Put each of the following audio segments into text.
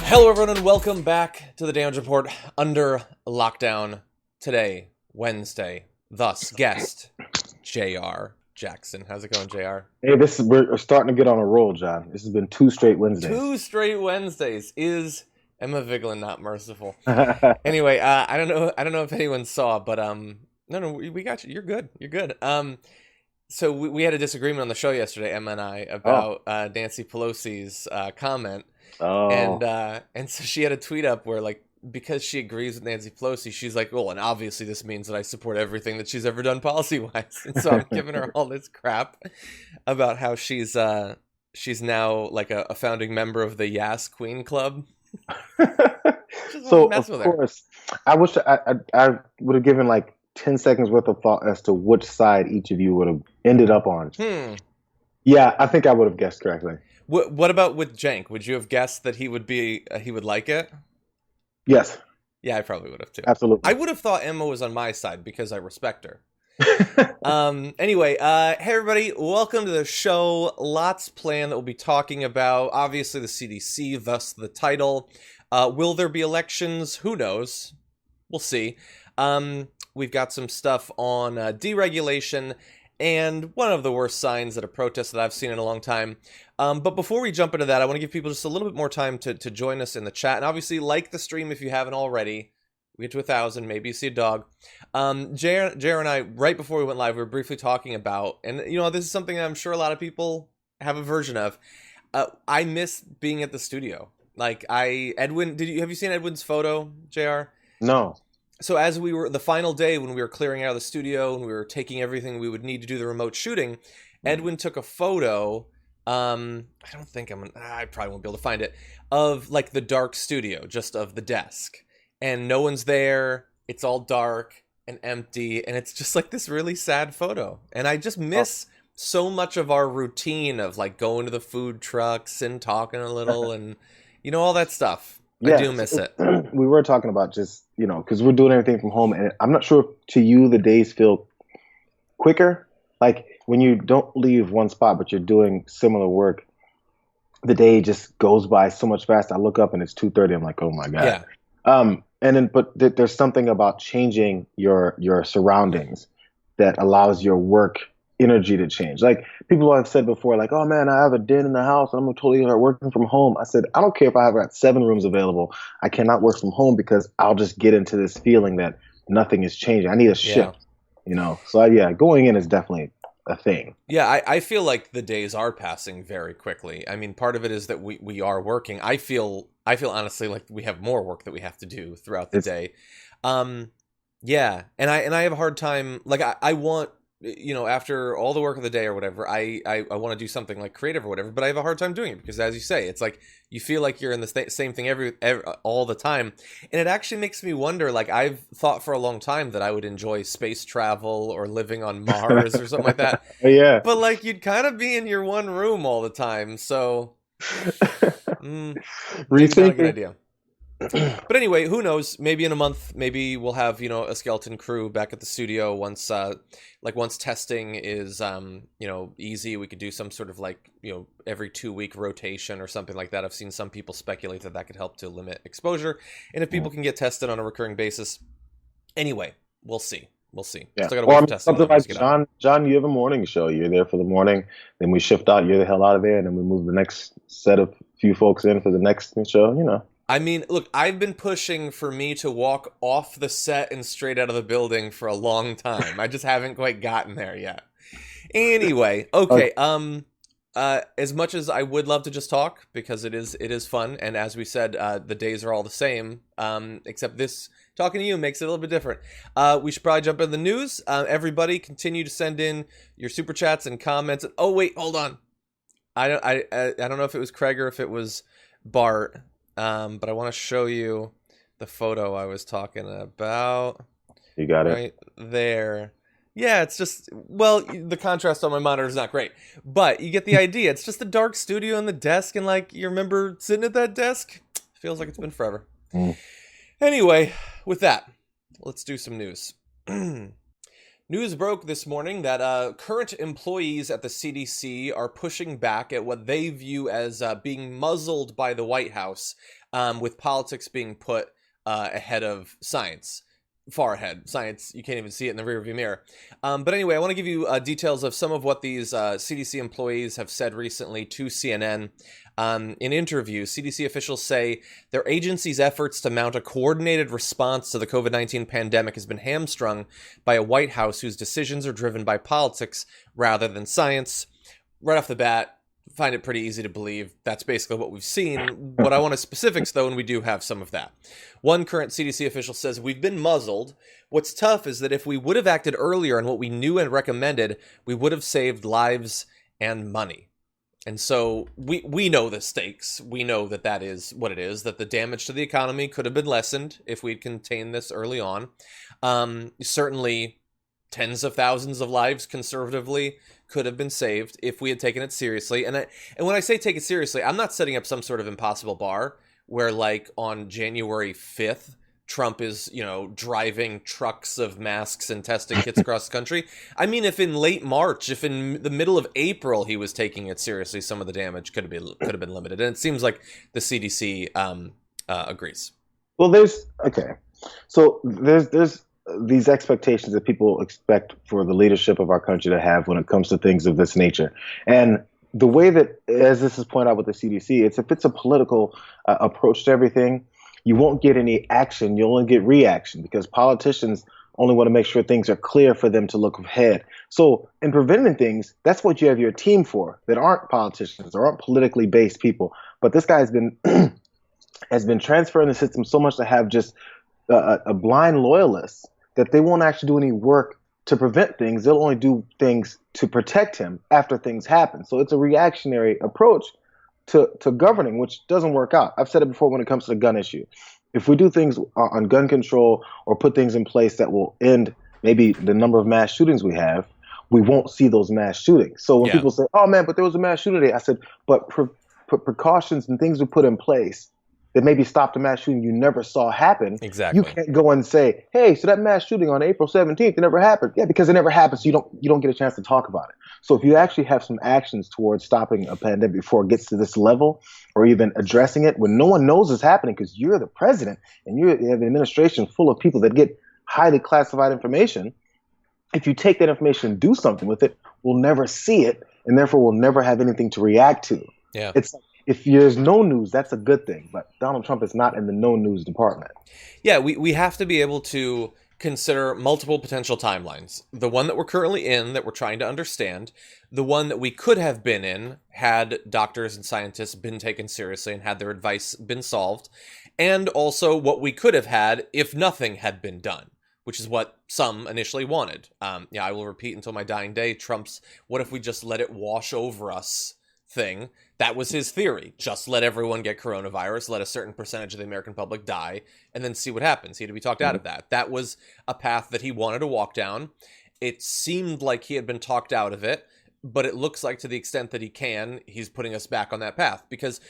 Hello everyone and welcome back to the Damage Report under lockdown today, Wednesday. Thus, guest Jayar Jackson. How's it going, Jayar? Hey, we're starting to get on a roll, John. This has been 2 straight Wednesdays. 2 straight Wednesdays. Is Emma Vigeland not merciful? Anyway, I don't know if anyone saw, but no, we got you. You're good. You're good. So we had a disagreement on the show yesterday, Emma and I, about Nancy Pelosi's comment. Oh. And so she had a tweet up where, like, because she agrees with Nancy Pelosi, she's like, well, and obviously this means that I support everything that she's ever done policy-wise. And so I'm giving her all this crap about how she's now like a founding member of the Yas Queen Club. So of course, I wish I would have given like 10 seconds worth of thought as to which side each of you would have ended up on. Yeah, I think I would have guessed correctly. What about with Jank? Would you have guessed that he would like it? Yes. Yeah, I probably would have too. Absolutely. I would have thought Emma was on my side because I respect her. Anyway, hey everybody, welcome to the show. Lots planned that we'll be talking about. Obviously the CDC, thus the title. Will there be elections? Who knows? We'll see. We've got some stuff on deregulation and one of the worst signs at a protest that I've seen in a long time. But before we jump into that, I want to give people just a little bit more time to join us in the chat. And obviously, like the stream if you haven't already. We get to 1,000, maybe you see a dog. Jayar and I, right before we went live, we were briefly talking about, and you know, this is something that I'm sure a lot of people have a version of. I miss being at the studio. Like, Edwin, have you seen Edwin's photo, Jayar? No. So as we were, the final day when we were clearing out of the studio and we were taking everything we would need to do the remote shooting, Edwin took a photo, I probably won't be able to find it, of like the dark studio, just of the desk. And no one's there, it's all dark and empty, and it's just like this really sad photo. And I just miss so much of our routine of like going to the food trucks and talking a little and, you know, all that stuff. Yes, I do miss it. We were talking about just, you know, because we're doing everything from home, and I'm not sure if to you the days feel quicker. Like when you don't leave one spot, but you're doing similar work, the day just goes by so much faster. I look up and it's 2:30. I'm like, oh my God. Yeah. But there's something about changing your surroundings that allows your work energy to change. Like people have said before, like, oh man, I have a den in the house and I'm totally working from home. I said, I don't care if I have got 7 rooms available. I cannot work from home because I'll just get into this feeling that nothing is changing. I need a shift, you know? So yeah, going in is definitely a thing. Yeah. I feel like the days are passing very quickly. I mean, part of it is that we are working. I feel honestly like we have more work that we have to do throughout the day. Yeah. And I have a hard time, like I want, you know, after all the work of the day or whatever, I want to do something like creative or whatever, but I have a hard time doing it because, as you say, it's like you feel like you're in the same thing every all the time, and it actually makes me wonder. Like I've thought for a long time that I would enjoy space travel or living on Mars or something like that. Yeah, but like you'd kind of be in your one room all the time, so maybe not a good idea. But anyway, who knows? Maybe in a month, maybe we'll have, you know, a skeleton crew back at the studio once testing is, you know, easy. We could do some sort of like, you know, every 2-week rotation or something like that. I've seen some people speculate that could help to limit exposure. And if people can get tested on a recurring basis, anyway, we'll see. We'll see. Yeah. Still gotta wait for testing. Something like John, you have a morning show. You're there for the morning, then we shift out. You're the hell out of there, and then we move the next set of few folks in for the next show. You know. I mean, look, I've been pushing for me to walk off the set and straight out of the building for a long time. I just haven't quite gotten there yet. Anyway, okay. As much as I would love to just talk, because it is fun, and as we said, the days are all the same, except this talking to you makes it a little bit different. We should probably jump into the news. Everybody continue to send in your super chats and comments. Oh wait, hold on. I don't know if it was Craig or if it was Bart. But I want to show you the photo I was talking about. You got it. Right there. Yeah, it's just, well, the contrast on my monitor is not great, but you get the idea. It's just a dark studio and the desk, and like, you remember sitting at that desk? Feels like it's been forever. Anyway, with that, let's do some news. News broke this morning that current employees at the CDC are pushing back at what they view as being muzzled by the White House with politics being put ahead of science. Far ahead. Science, you can't even see it in the rearview mirror. But anyway, I want to give you details of some of what these CDC employees have said recently to CNN. In interviews, CDC officials say their agency's efforts to mount a coordinated response to the COVID-19 pandemic has been hamstrung by a White House whose decisions are driven by politics rather than science. Right off the bat, find it pretty easy to believe that's basically what we've seen. What I want is specifics, though, and we do have some of that. One current CDC official says, "We've been muzzled. What's tough is that if we would have acted earlier on what we knew and recommended, we would have saved lives and money." And so we know the stakes. We know that that is what it is, that the damage to the economy could have been lessened if we'd contained this early on. Certainly tens of thousands of lives conservatively could have been saved if we had taken it seriously. And when I say take it seriously, I'm not setting up some sort of impossible bar where, like, on January 5th, Trump is, driving trucks of masks and testing kits across the country. I mean, if in late March, if in the middle of April he was taking it seriously, some of the damage could have been limited. And it seems like the CDC agrees. Well, there's these expectations that people expect for the leadership of our country to have when it comes to things of this nature. And the way that, as this is pointed out with the CDC, if it's a political approach to everything, you won't get any action. You'll only get reaction because politicians only want to make sure things are clear for them to look ahead. So in preventing things, that's what you have your team for, that aren't politicians or aren't politically based people. But this guy has been has been transferring the system so much to have just a blind loyalist that they won't actually do any work to prevent things. They'll only do things to protect him after things happen. So it's a reactionary approach to governing, which doesn't work out. I've said it before when it comes to the gun issue. If we do things on gun control or put things in place that will end maybe the number of mass shootings we have, we won't see those mass shootings. So when people say, "Oh man, but there was a mass shooting today," I said, but precautions and things we put in place that maybe stopped a mass shooting you never saw happen. Exactly. You can't go and say, "Hey, so that mass shooting on April 17th, it never happened." Yeah, because it never happened, so you don't get a chance to talk about it. So if you actually have some actions towards stopping a pandemic before it gets to this level, or even addressing it when no one knows it's happening because you're the president and you have an administration full of people that get highly classified information, if you take that information and do something with it, we'll never see it, and therefore we'll never have anything to react to. Yeah. It's if there's no news, that's a good thing. But Donald Trump is not in the no news department. Yeah, we have to be able to consider multiple potential timelines. The one that we're currently in, that we're trying to understand, the one that we could have been in had doctors and scientists been taken seriously and had their advice been solved, and also what we could have had if nothing had been done, which is what some initially wanted. I will repeat until my dying day, Trump's "what if we just let it wash over us" thing. That was his theory. Just let everyone get coronavirus, let a certain percentage of the American public die, and then see what happens. He had to be talked out of that. That was a path that he wanted to walk down. It seemed like he had been talked out of it, but it looks like to the extent that he can, he's putting us back on that path. Because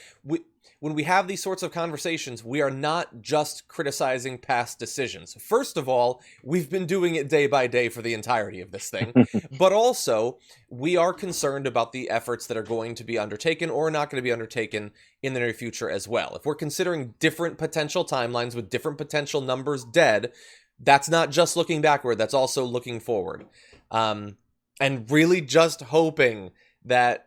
when we have these sorts of conversations, we are not just criticizing past decisions. First of all, we've been doing it day by day for the entirety of this thing. But also, we are concerned about the efforts that are going to be undertaken or not going to be undertaken in the near future as well. If we're considering different potential timelines with different potential numbers dead, that's not just looking backward, that's also looking forward. And really just hoping that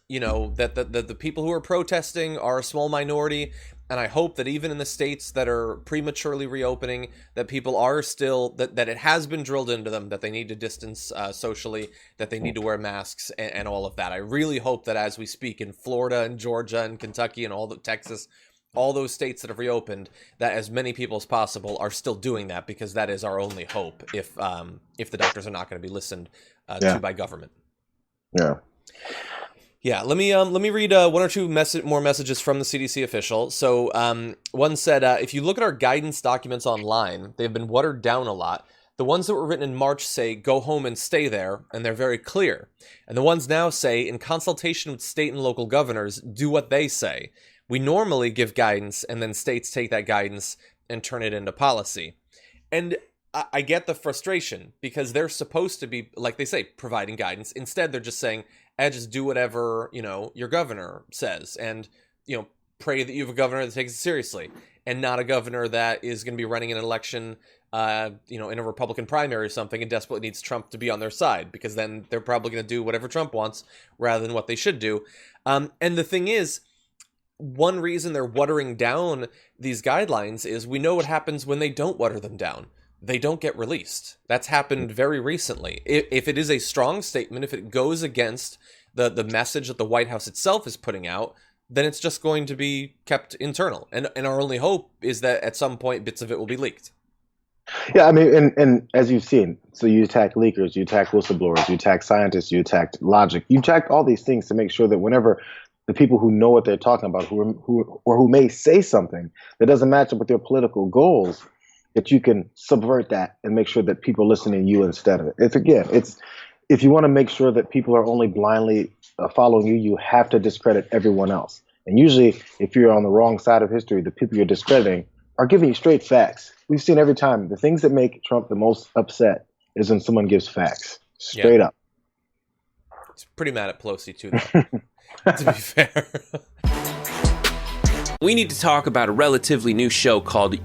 that the people who are protesting are a small minority, and I hope that even in the states that are prematurely reopening, that people are still, that it has been drilled into them that they need to distance socially, that they need to wear masks and all of that. I really hope that as we speak in Florida and Georgia and Kentucky and all the Texas, all those states that have reopened, that as many people as possible are still doing that, because that is our only hope if the doctors are not going to be listened to by government. Yeah, let me read one or two more messages from the CDC official. So one said, if you look at our guidance documents online, they've been watered down a lot. The ones that were written in March say, go home and stay there, and they're very clear. And the ones now say, in consultation with state and local governors, do what they say. We normally give guidance, and then states take that guidance and turn it into policy. And I get the frustration, because they're supposed to be, like they say, providing guidance. Instead, they're just saying, just do whatever, your governor says, and, pray that you have a governor that takes it seriously, and not a governor that is going to be running an election, in a Republican primary or something, and desperately needs Trump to be on their side, because then they're probably going to do whatever Trump wants rather than what they should do. And the thing is, one reason they're watering down these guidelines is we know what happens when they don't water them down. They don't get released. That's happened very recently. If it is a strong statement, if it goes against the message that the White House itself is putting out, then it's just going to be kept internal. And our only hope is that at some point bits of it will be leaked. Yeah, I mean, and as you've seen, so you attack leakers, you attack whistleblowers, you attack scientists, you attack logic, you attack all these things to make sure that whenever the people who know what they're talking about, who may say something that doesn't match up with their political goals, that you can subvert that and make sure that people listen to you instead of it. It's if you want to make sure that people are only blindly following you, you have to discredit everyone else. And usually, if you're on the wrong side of history, the people you're discrediting are giving you straight facts. We've seen every time the things that make Trump the most upset is when someone gives facts straight up. He's pretty mad at Pelosi too, though, to be fair. We need to talk about a relatively new show called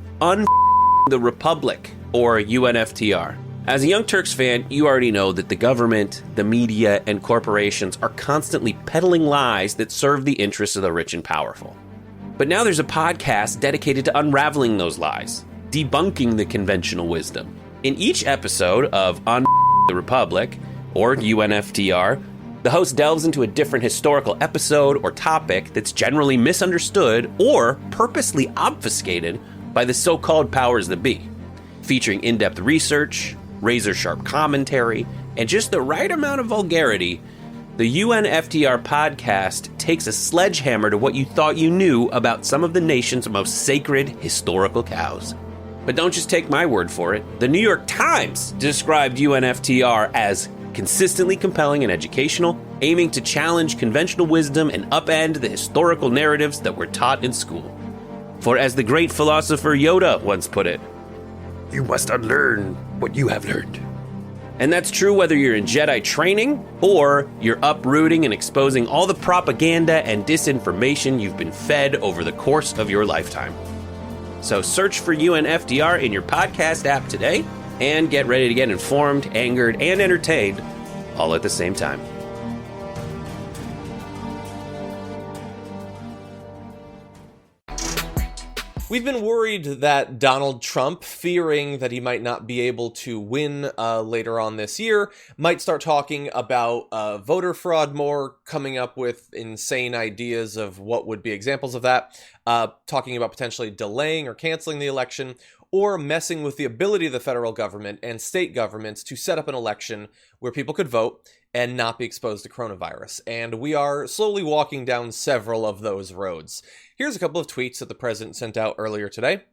the Republic, or UNFTR. As a Young Turks fan, you already know that the government, the media, and corporations are constantly peddling lies that serve the interests of the rich and powerful. But now there's a podcast dedicated to unraveling those lies, debunking the conventional wisdom. In each episode of the Republic, or UNFTR, the host delves into a different historical episode or topic that's generally misunderstood or purposely obfuscated by the so-called powers that be, featuring in-depth research, razor-sharp commentary, and just the right amount of vulgarity. The UNFTR podcast takes a sledgehammer to what you thought you knew about some of the nation's most sacred historical cows. But don't just take my word for it. The New York Times described UNFTR as consistently compelling and educational, aiming to challenge conventional wisdom and upend the historical narratives that were taught in school. For as the great philosopher Yoda once put it, you must unlearn what you have learned. And that's true whether you're in Jedi training or you're uprooting and exposing all the propaganda and disinformation you've been fed over the course of your lifetime. So search for UNFTR in your podcast app today and get ready to get informed, angered, and entertained all at the same time. We've been worried that Donald Trump, fearing that he might not be able to win later on this year, might start talking about voter fraud more, coming up with insane ideas of what would be examples of that, talking about potentially delaying or canceling the election, or messing with the ability of the federal government and state governments to set up an election where people could vote and not be exposed to coronavirus. And we are slowly walking down several of those roads. Here's a couple of tweets that the president sent out earlier today.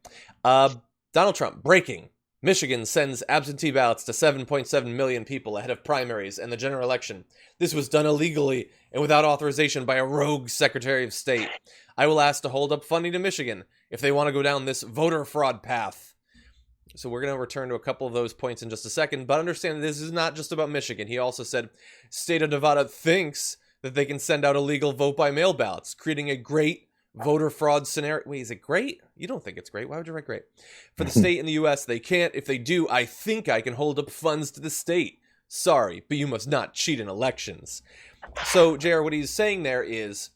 Donald Trump, breaking. Michigan sends absentee ballots to 7.7 million people ahead of primaries and the general election. This was done illegally and without authorization by a rogue Secretary of State. I will ask to hold up funding to Michigan if they want to go down this voter fraud path. So we're going to return to a couple of those points in just a second, but understand this is not just about Michigan. He also said, state of Nevada thinks that they can send out illegal vote-by-mail ballots, creating a great voter fraud scenario. Wait, is it great? You don't think it's great. Why would you write great? For the state in the U.S., they can't. If they do, I think I can hold up funds to the state. Sorry, but you must not cheat in elections. So, Jayar, what he's saying there is,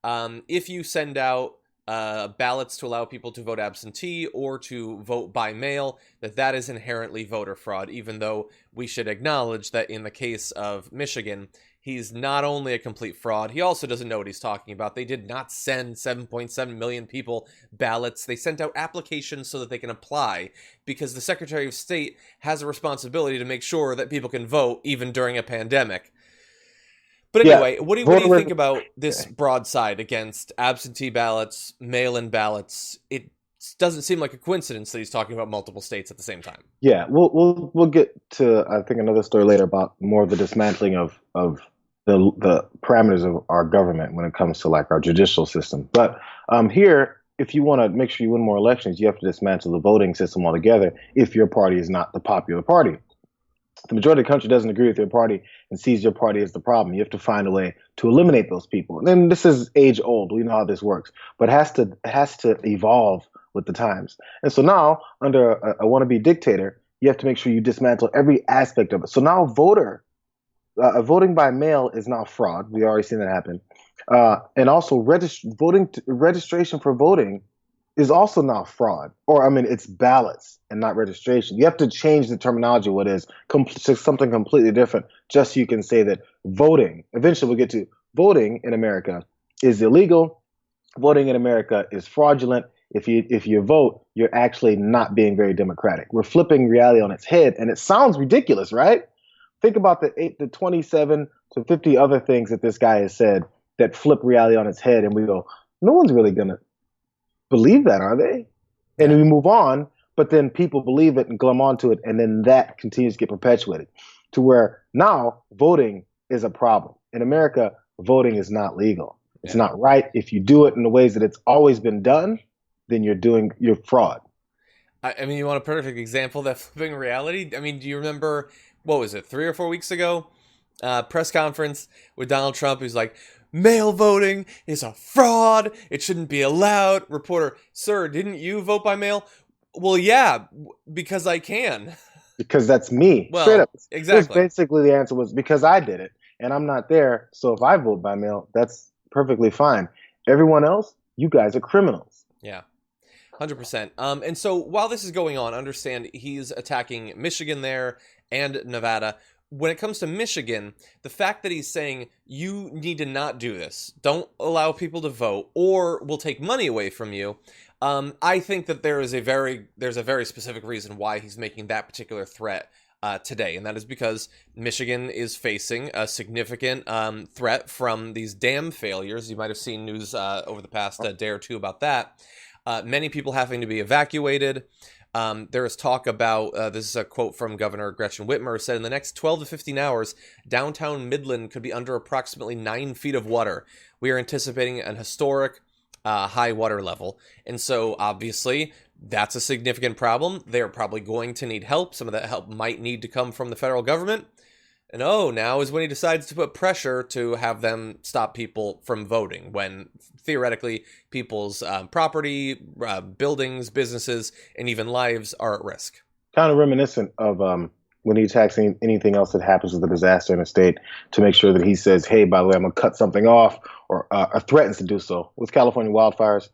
if you send out ballots to allow people to vote absentee or to vote by mail, that is inherently voter fraud, even though we should acknowledge that in the case of Michigan, he's not only a complete fraud, he also doesn't know what he's talking about. They did not send 7.7 million people ballots. They sent out applications so that they can apply, because the Secretary of State has a responsibility to make sure that people can vote even during a pandemic. But anyway, what do you think about this broadside against absentee ballots, mail-in ballots? It doesn't seem like a coincidence that he's talking about multiple states at the same time. Yeah, we'll get to, I think, another story later about more of the dismantling of the parameters of our government when it comes to like our judicial system. But here, if you want to make sure you win more elections, you have to dismantle the voting system altogether if your party is not the popular party. the majority of the country doesn't agree with your party and sees your party as the problem. You have to find a way to eliminate those people. And then this is age old. We know how this works, but it has to evolve with the times. And so now, under a wannabe dictator, you have to make sure you dismantle every aspect of it. So now, voting by mail is now fraud. We already seen that happen, and also registration for voting is also now fraud. Or I mean, it's ballots and not registration. You have to change the terminology. What is to something completely different, just so you can say that voting. Eventually, we'll get to voting in America is illegal. Voting in America is fraudulent. If you vote, you're actually not being very democratic. We're flipping reality on its head, and it sounds ridiculous, right? Think about the 27 to 50 other things that this guy has said that flip reality on its head, and we go, no one's really gonna believe that, are they? And we move on, but then people believe it and glom onto it, and then that continues to get perpetuated to where now voting is a problem. In America, voting is not legal. It's not right. If you do it in the ways that it's always been done, then you're fraud. I mean, you want a perfect example of that flipping reality? I mean, do you remember, what was it, 3 or 4 weeks ago? Press conference with Donald Trump, who's like, mail voting is a fraud. It shouldn't be allowed. Reporter, sir, didn't you vote by mail? Well, yeah, because I can. Because that's me. Well, straight up. exactly. Basically, the answer was because I did it, and I'm not there. So if I vote by mail, that's perfectly fine. Everyone else, you guys are criminals. Yeah. 100%. And so while this is going on, understand he's attacking Michigan there and Nevada. When it comes to Michigan, the fact that he's saying you need to not do this, don't allow people to vote, or we'll take money away from you. I think that there's a very specific reason why he's making that particular threat today, and that is because Michigan is facing a significant threat from these dam failures. You might have seen news over the past day or two about that. Many people having to be evacuated. There is talk about, this is a quote from Governor Gretchen Whitmer, said in the next 12 to 15 hours, downtown Midland could be under approximately 9 feet of water. We are anticipating an historic high water level. And so obviously that's a significant problem. They're probably going to need help. Some of that help might need to come from the federal government. And now is when he decides to put pressure to have them stop people from voting, when theoretically people's property, buildings, businesses, and even lives are at risk. Kind of reminiscent of when he attacks anything else that happens with a disaster in a state, to make sure that he says, hey, by the way, I'm going to cut something off, or threatens to do so. With California wildfires,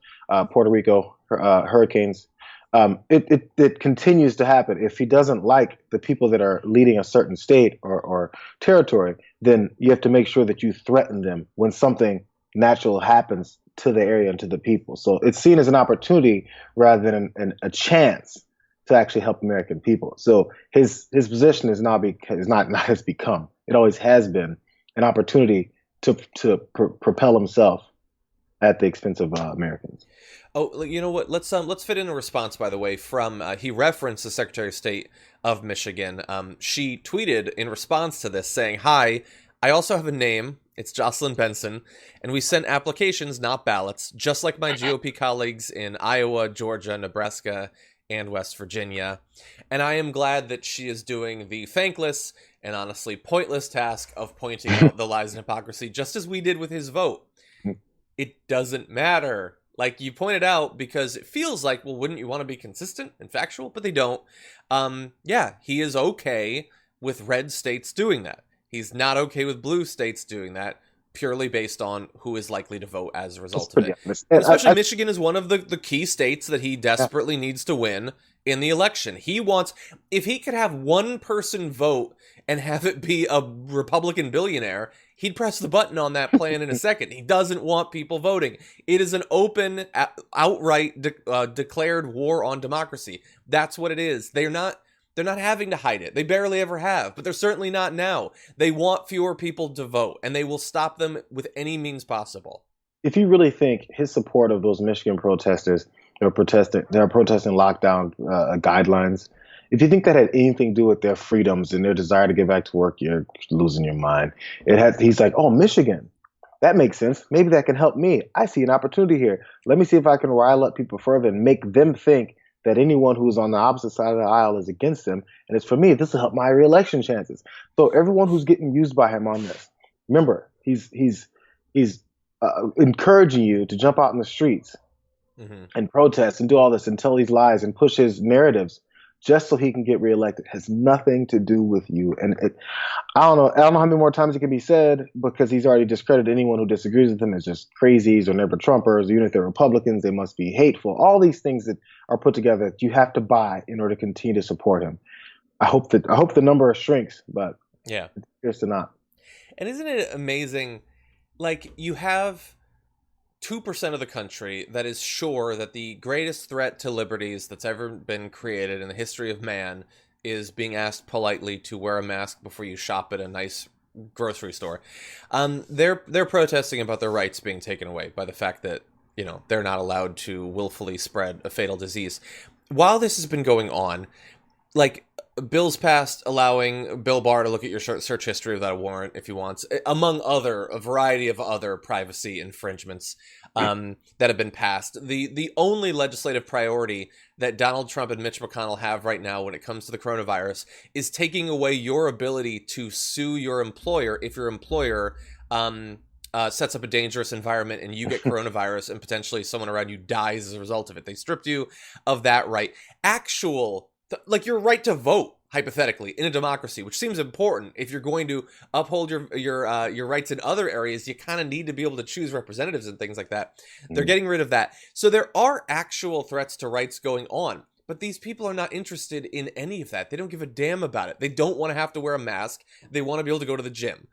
Puerto Rico, hurricanes, it continues to happen. If he doesn't like the people that are leading a certain state or territory, then you have to make sure that you threaten them when something natural happens to the area and to the people. So it's seen as an opportunity rather than a chance to actually help American people. So his position is not has become. It always has been an opportunity to propel himself at the expense of Americans. Oh, you know what? Let's fit in a response, by the way, from he referenced the Secretary of State of Michigan. She tweeted in response to this saying, "Hi, I also have a name. It's Jocelyn Benson, and we sent applications, not ballots, just like my GOP colleagues in Iowa, Georgia, Nebraska, and West Virginia. And I am glad that she is doing the thankless and honestly pointless task of pointing out the lies and hypocrisy, just as we did with his vote. It doesn't matter." Like you pointed out, because it feels like, well, wouldn't you want to be consistent and factual? But they don't. Yeah, he is okay with red states doing that. He's not okay with blue states doing that, purely based on who is likely to vote as a result of it. Especially Michigan is one of the key states that he desperately needs to win in the election. He wants, if he could have one person vote and have it be a Republican billionaire, he'd press the button on that plan in a second. He doesn't want people voting. It is an open, outright declared war on democracy. That's what it is. They're not having to hide it. They barely ever have, but they're certainly not now. They want fewer people to vote, and they will stop them with any means possible. If you really think his support of those Michigan protesters they're protesting lockdown guidelines, if you think that had anything to do with their freedoms and their desire to get back to work, you're losing your mind. He's like, oh, Michigan, that makes sense. Maybe that can help me. I see an opportunity here. Let me see if I can rile up people further and make them think that anyone who's on the opposite side of the aisle is against him. And it's for me, this will help my reelection chances. So everyone who's getting used by him on this, remember, he's encouraging you to jump out in the streets and protest and do all this and tell these lies and push his narratives just so he can get reelected. It has nothing to do with you. And I don't know how many more times it can be said, because he's already discredited anyone who disagrees with him as just crazies or never Trumpers, even if they're Republicans, they must be hateful. All these things that are put together that you have to buy in order to continue to support him. I hope the number shrinks, but yeah, it appears to not. And isn't it amazing? Like, you have 2% of the country that is sure that the greatest threat to liberties that's ever been created in the history of man is being asked politely to wear a mask before you shop at a nice grocery store. They're protesting about their rights being taken away by the fact that, you know, they're not allowed to willfully spread a fatal disease. While this has been going on, like, bills passed allowing Bill Barr to look at your search history without a warrant if he wants, among a variety of other privacy infringements that have been passed. The only legislative priority that Donald Trump and Mitch McConnell have right now when it comes to the coronavirus is taking away your ability to sue your employer if your employer sets up a dangerous environment and you get coronavirus and potentially someone around you dies as a result of it. They stripped you of that right. Like your right to vote, hypothetically, in a democracy, which seems important. If you're going to uphold your rights in other areas, you kind of need to be able to choose representatives and things like that. They're getting rid of that. So there are actual threats to rights going on, but these people are not interested in any of that. They don't give a damn about it. They don't want to have to wear a mask. They want to be able to go to the gym.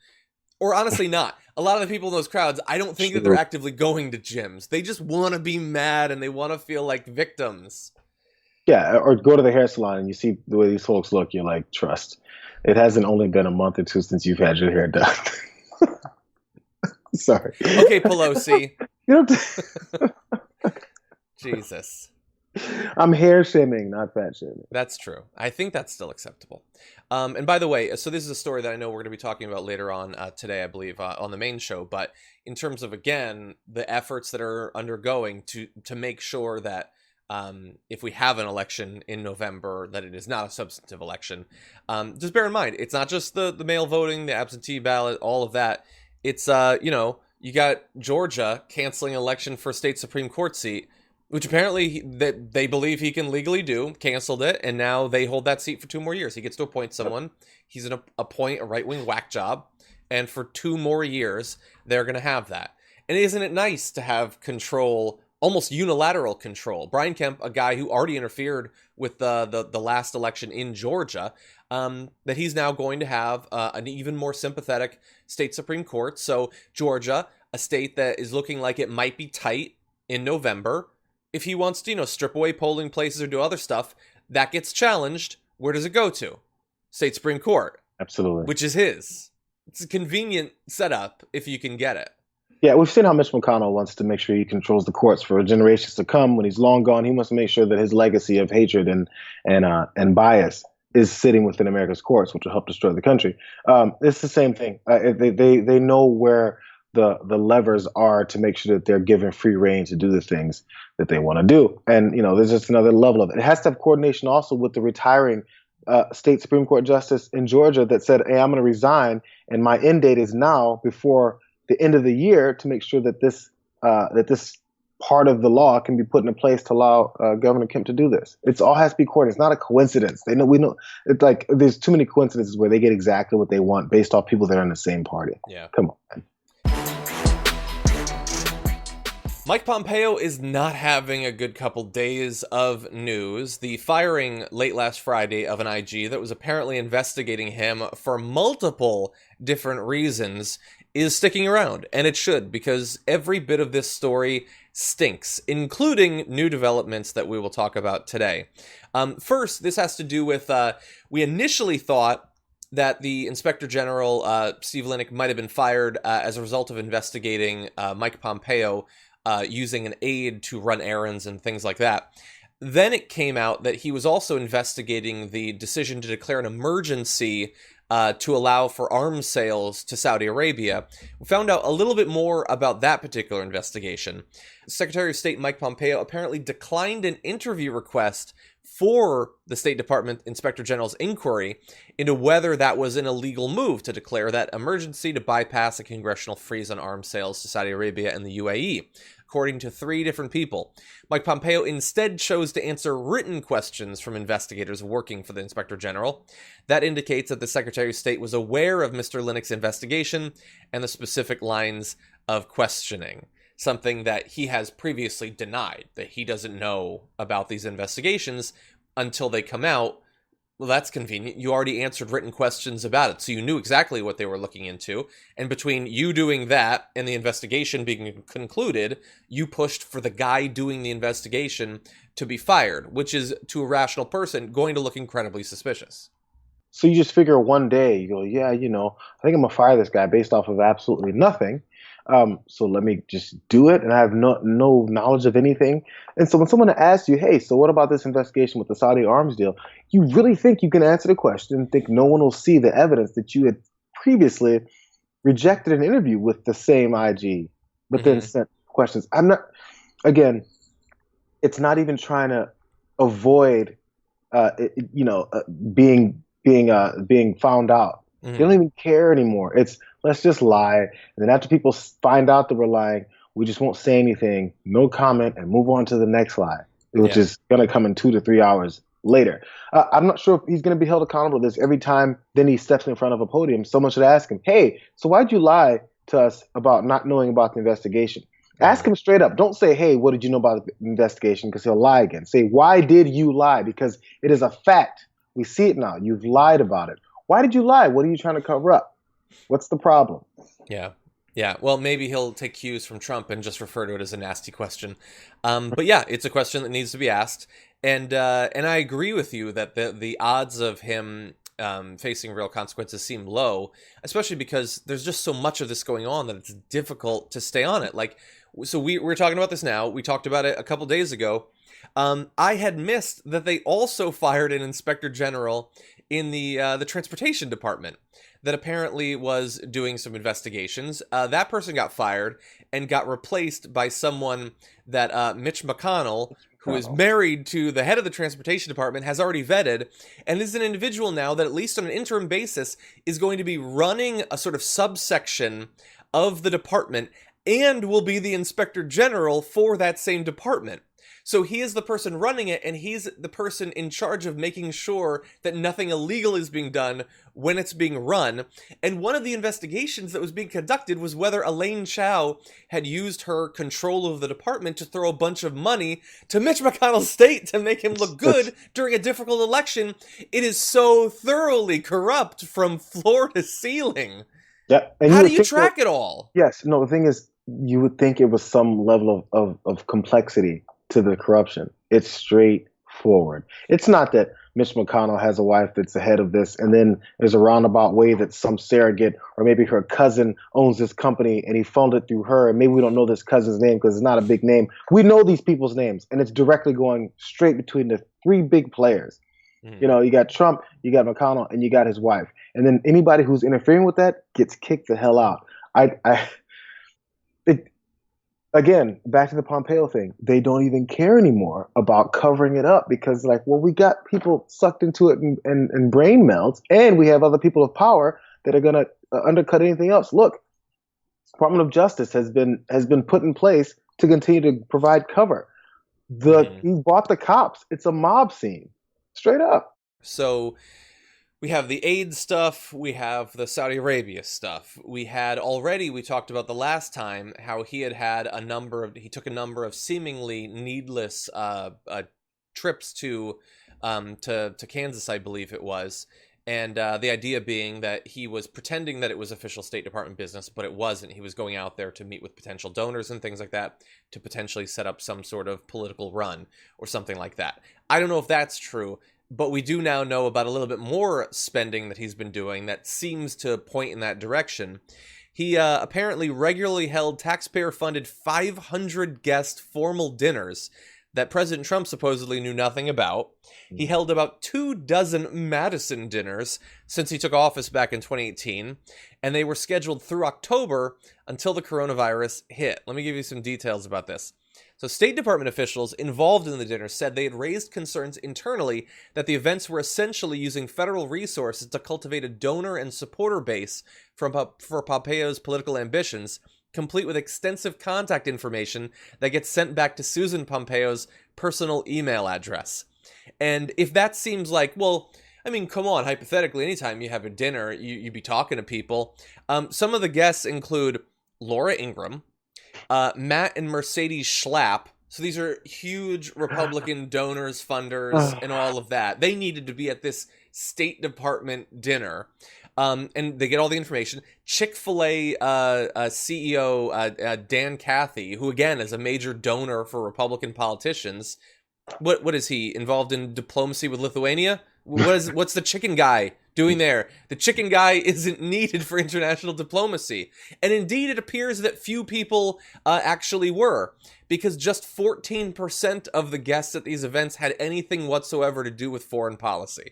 Or honestly not. A lot of the people in those crowds, I don't think that they're actively going to gyms. They just want to be mad and they want to feel like victims. Yeah, or go to the hair salon and you see the way these folks look, you're like, trust. It hasn't only been a month or two since you've had your hair done. Sorry. Okay, Pelosi. Jesus. I'm hair shaming, not fat shaming. That's true. I think that's still acceptable. And by the way, so this is a story that I know we're going to be talking about later on today, I believe, on the main show. But in terms of, again, the efforts that are undergoing to make sure that if we have an election in November, that it is not a substantive election. Just bear in mind, it's not just the mail voting, the absentee ballot, all of that. It's, you got Georgia canceling an election for a state Supreme Court seat, which apparently they believe he can legally do, canceled it, and now they hold that seat for 2 more years. He gets to appoint someone. He's going to appoint a right-wing whack job, and for 2 more years, they're going to have that. And isn't it nice to have control, almost unilateral control? Brian Kemp, a guy who already interfered with the last election in Georgia, that he's now going to have an even more sympathetic state Supreme Court. So Georgia, a state that is looking like it might be tight in November, if he wants to, strip away polling places or do other stuff, that gets challenged. Where does it go to? State Supreme Court. Absolutely. Which is his. It's a convenient setup if you can get it. Yeah, we've seen how Mitch McConnell wants to make sure he controls the courts for generations to come. When he's long gone, he wants to make sure that his legacy of hatred and bias is sitting within America's courts, which will help destroy the country. It's the same thing. They know where the levers are to make sure that they're given free rein to do the things that they want to do. And, there's just another level of it. It has to have coordination also with the retiring state Supreme Court justice in Georgia that said, hey, I'm going to resign, and my end date is now before the end of the year, to make sure that this part of the law can be put into place to allow Governor Kemp to do this. It's all has to be coordinated. It's not a coincidence. We know it's like there's too many coincidences where they get exactly what they want based off people that are in the same party. Yeah. Come on, man. Mike Pompeo is not having a good couple days of news. The firing late last Friday of an IG that was apparently investigating him for multiple different reasons is sticking around, and it should, because every bit of this story stinks, including new developments that we will talk about today. First, this has to do with, we initially thought that the Inspector General, Steve Linick, might have been fired as a result of investigating Mike Pompeo using an aide to run errands and things like that. Then it came out that he was also investigating the decision to declare an emergency to allow for arms sales to Saudi Arabia. We found out a little bit more about that particular investigation. Secretary of State Mike Pompeo apparently declined an interview request for the State Department Inspector General's inquiry into whether that was an illegal move to declare that emergency to bypass a congressional freeze on arms sales to Saudi Arabia and the UAE, according to 3 different people. Mike Pompeo instead chose to answer written questions from investigators working for the Inspector General. That indicates that the Secretary of State was aware of Mr. Linick's investigation and the specific lines of questioning, something that he has previously denied, that he doesn't know about these investigations until they come out. Well, that's convenient. You already answered written questions about it, so you knew exactly what they were looking into. And between you doing that and the investigation being concluded, you pushed for the guy doing the investigation to be fired, which is, to a rational person, going to look incredibly suspicious. So you just figure one day, you go, yeah, I think I'm going to fire this guy based off of absolutely nothing. So let me just do it, and I have no knowledge of anything. And so when someone asks you, hey, so what about this investigation with the Saudi arms deal? You really think you can answer the question and think no one will see the evidence that you had previously rejected an interview with the same IG, but then sent questions. Again, it's not even trying to avoid, being found out. They don't even care anymore. It's, let's just lie. And then after people find out that we're lying, we just won't say anything, no comment, and move on to the next lie, which is going to come in 2 to 3 hours later. I'm not sure if he's going to be held accountable to this. Every time then he steps in front of a podium, someone should ask him, hey, so why'd you lie to us about not knowing about the investigation? Ask him straight up. Don't say, hey, what did you know about the investigation? Because he'll lie again. Say, why did you lie? Because it is a fact. We see it now. You've lied about it. Why did you lie? What are you trying to cover up? What's the problem? Yeah. Well, maybe he'll take cues from Trump and just refer to it as a nasty question. But yeah, it's a question that needs to be asked. And I agree with you that the odds of him facing real consequences seem low, especially because there's just so much of this going on that it's difficult to stay on it. Like, so we're talking about this now. We talked about it a couple days ago. I had missed that they also fired an inspector general in the transportation department that apparently was doing some investigations. That person got fired and got replaced by someone that Mitch McConnell, who is married to the head of the transportation department, has already vetted, and is an individual now that, at least on an interim basis, is going to be running a sort of subsection of the department and will be the inspector general for that same department. So he is the person running it, and he's the person in charge of making sure that nothing illegal is being done when it's being run. And one of the investigations that was being conducted was whether Elaine Chao had used her control of the department to throw a bunch of money to Mitch McConnell's state to make him look good during a difficult election. It is so thoroughly corrupt from floor to ceiling. Yeah. And how do you track it all? Yes. No, the thing is, you would think it was some level of complexity to the corruption. It's straightforward. It's not that Mitch McConnell has a wife that's the head of this, and then there's a roundabout way that some surrogate or maybe her cousin owns this company and he funded it through her, and maybe we don't know this cousin's name because it's not a big name. We know these people's names, and it's directly going straight between the 3 big players. You got Trump, you got McConnell, and you got his wife. And then anybody who's interfering with that gets kicked the hell out. Again, back to the Pompeo thing, they don't even care anymore about covering it up because, like, well, we got people sucked into it and brain melts, and we have other people of power that are going to undercut anything else. Look, Department of Justice has been put in place to continue to provide cover. He bought the cops. It's a mob scene, straight up. So we have the aid stuff, we have the Saudi Arabia stuff. We talked about the last time how he took a number of seemingly needless trips to Kansas, I believe it was. And the idea being that he was pretending that it was official State Department business, but it wasn't. He was going out there to meet with potential donors and things like that to potentially set up some sort of political run or something like that. I don't know if that's true, but we do now know about a little bit more spending that he's been doing that seems to point in that direction. He apparently regularly held taxpayer-funded 500 guest formal dinners that President Trump supposedly knew nothing about. He held about 24 Madison dinners since he took office back in 2018, and they were scheduled through October until the coronavirus hit. Let me give you some details about this. So State Department officials involved in the dinner said they had raised concerns internally that the events were essentially using federal resources to cultivate a donor and supporter base for Pompeo's political ambitions, complete with extensive contact information that gets sent back to Susan Pompeo's personal email address. And if that seems like, well, I mean, come on, hypothetically, anytime you have a dinner, you be talking to people. Some of the guests include Laura Ingraham, Matt and Mercedes Schlapp. So these are huge Republican donors, funders, and all of that. They needed to be at this State Department dinner. And they get all the information. Chick-fil-A CEO Dan Cathy, who again is a major donor for Republican politicians. What is he involved in diplomacy with Lithuania? What's the chicken guy doing there? The chicken guy isn't needed for international diplomacy. And indeed, it appears that few people actually were, because just 14% of the guests at these events had anything whatsoever to do with foreign policy.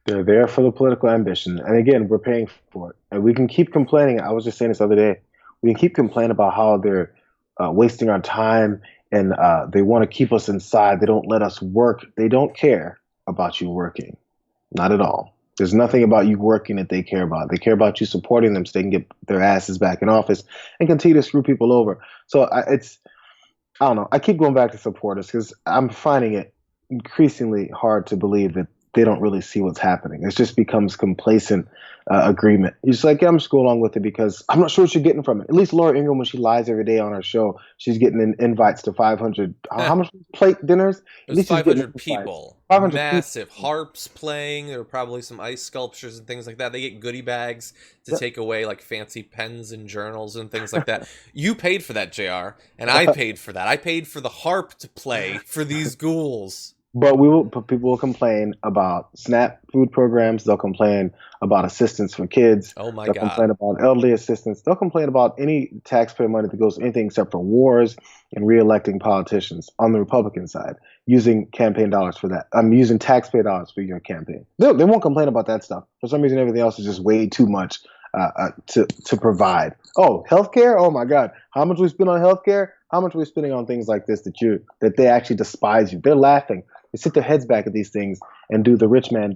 They're there for the political ambition. And again, we're paying for it. And we can keep complaining. I was just saying this the other day. We can keep complaining about how they're wasting our time and they want to keep us inside. They don't let us work. They don't care about you working. Not at all. There's nothing about you working that they care about. They care about you supporting them so they can get their asses back in office and continue to screw people over. So I don't know. I keep going back to supporters because I'm finding it increasingly hard to believe that they don't really see what's happening. It just becomes complacent agreement. You're just like, yeah, I'm just going along with it because I'm not sure what you're getting from it. At least Laura Ingraham, when she lies every day on her show, she's getting invites to 500, how much plate dinners? It was 500 people. 500 massive people. Harps playing. There were probably some ice sculptures and things like that. They get goodie bags to take away like fancy pens and journals and things like that. You paid for that, Jayar, and I paid for that. I paid for the harp to play for these ghouls. But people will complain about SNAP food programs. They'll complain about assistance for kids. Oh my God. They'll complain about elderly assistance. They'll complain about any taxpayer money that goes to anything except for wars and re-electing politicians on the Republican side, using campaign dollars for that. I'm using taxpayer dollars for your campaign. They won't complain about that stuff. For some reason, everything else is just way too much to provide. Oh, healthcare? Oh my God. How much we spend on healthcare? How much are we spending on things like this that they actually despise you? They're laughing. They sit their heads back at these things and do the rich man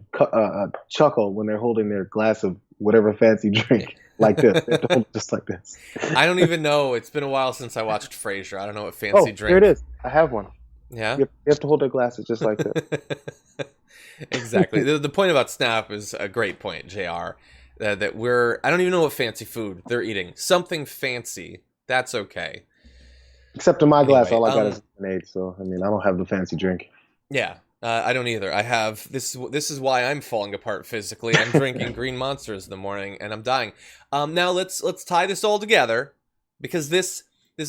chuckle when they're holding their glass of whatever fancy drink like this. They hold it just like this. I don't even know. It's been a while since I watched Frasier. I don't know what fancy drink. Here it is. I have one. Yeah? You have to hold their glasses just like this. Exactly. The point about SNAP is a great point, JR. That I don't even know what fancy food they're eating. Something fancy. That's okay. Except in my glass, all I got is lemonade. So, I mean, I don't have the fancy drink. Yeah, I don't either. I have this is why I'm falling apart physically. I'm drinking Green Monsters in the morning and I'm dying. Now let's tie this all together, because this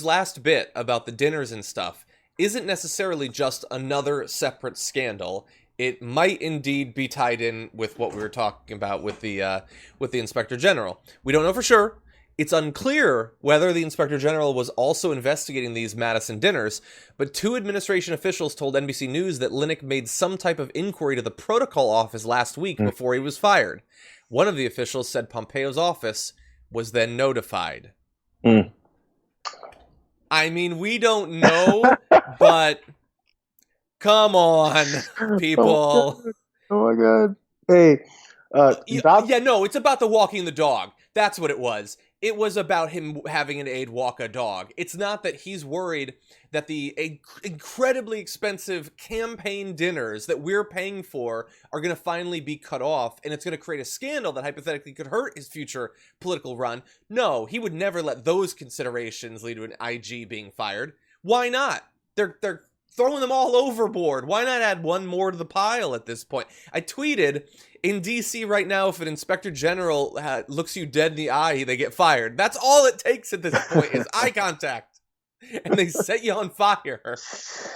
last bit about the dinners and stuff isn't necessarily just another separate scandal. It might indeed be tied in with what we were talking about with the Inspector General. We don't know for sure. It's unclear whether the Inspector General was also investigating these Madison dinners, but two administration officials told NBC News that Linick made some type of inquiry to the protocol office last week before he was fired. One of the officials said Pompeo's office was then notified. I mean, we don't know, but come on, people. Oh my God. Hey. No, it's about the walking the dog. That's what it was. It was about him having an aide walk a dog. It's not that he's worried that the incredibly expensive campaign dinners that we're paying for are going to finally be cut off, and it's going to create a scandal that hypothetically could hurt his future political run. No, he would never let those considerations lead to an IG being fired. Why not? They're throwing them all overboard. Why not add one more to the pile at this point? I tweeted, in DC right now, if an inspector general looks you dead in the eye, they get fired. That's all it takes at this point is eye contact. And they set you on fire. It's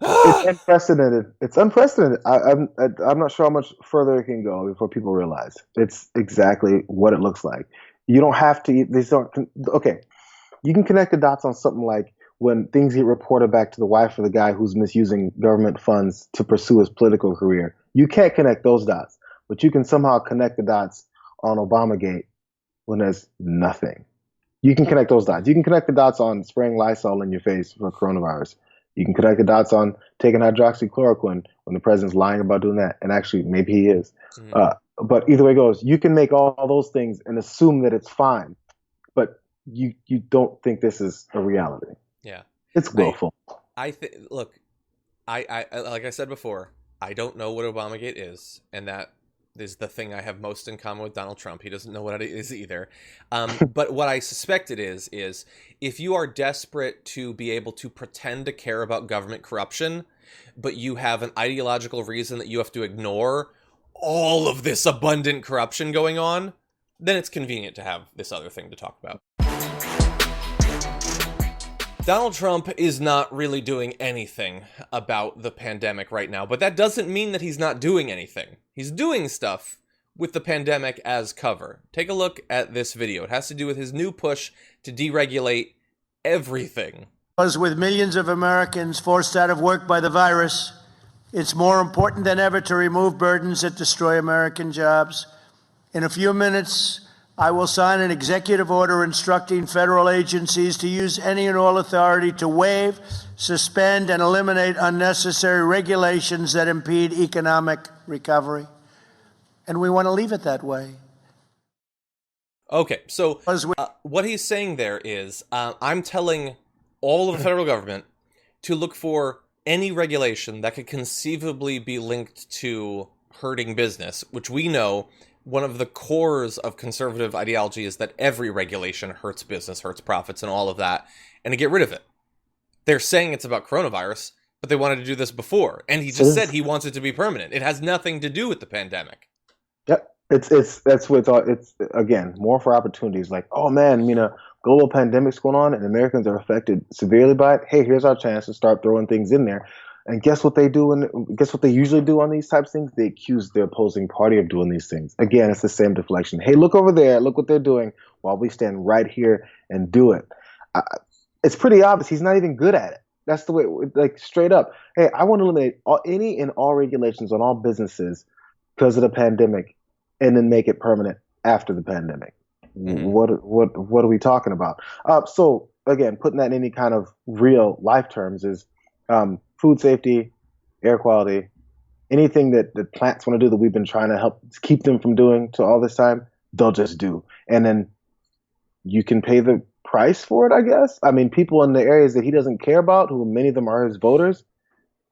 unprecedented. It's unprecedented. I'm not sure how much further it can go before people realize it's exactly what it looks like. You don't have to. These aren't okay. You can connect the dots on something like when things get reported back to the wife of the guy who's misusing government funds to pursue his political career. You can't connect those dots, but you can somehow connect the dots on Obamagate when there's nothing. You can connect those dots. You can connect the dots on spraying Lysol in your face for coronavirus. You can connect the dots on taking hydroxychloroquine when the president's lying about doing that. And actually, maybe he is. But either way it goes, you can make all those things and assume that it's fine. But you don't think this is a reality. Yeah. It's willful. Look, I like I said before, I don't know what Obamagate is. And that is the thing I have most in common with Donald Trump. He doesn't know what it is either. But what I suspect it is if you are desperate to be able to pretend to care about government corruption, but you have an ideological reason that you have to ignore all of this abundant corruption going on, then it's convenient to have this other thing to talk about. Donald Trump is not really doing anything about the pandemic right now, but that doesn't mean that he's not doing anything. He's doing stuff with the pandemic as cover. Take a look at this video. It has to do with his new push to deregulate everything. Because with millions of Americans forced out of work by the virus, it's more important than ever to remove burdens that destroy American jobs. In a few minutes, I will sign an executive order instructing federal agencies to use any and all authority to waive, suspend, and eliminate unnecessary regulations that impede economic recovery. And we want to leave it that way. Okay, so what he's saying there is, I'm telling all of the federal government to look for any regulation that could conceivably be linked to hurting business, which we know one of the cores of conservative ideology is that every regulation hurts business, hurts profits, and all of that, and to get rid of it. They're saying it's about coronavirus, but they wanted to do this before, and he just said he wants it to be permanent. It has nothing to do with the pandemic. Yep, that's what it's again more for opportunities. Like, oh man, global pandemic's going on, and Americans are affected severely by it. Hey, here's our chance to start throwing things in there. And guess what they do? And guess what they usually do on these types of things? They accuse the opposing party of doing these things. Again, it's the same deflection. Hey, look over there. Look what they're doing while we stand right here and do it. It's pretty obvious he's not even good at it. That's the way, like straight up. Hey, I want to eliminate any and all regulations on all businesses because of the pandemic, and then make it permanent after the pandemic. Mm-hmm. What are we talking about? So again, putting that in any kind of real life terms is food safety, air quality, anything that the plants want to do that we've been trying to help keep them from doing to all this time, they'll just do. And then you can pay the price for it, I guess. I mean, people in the areas that he doesn't care about, who many of them are his voters,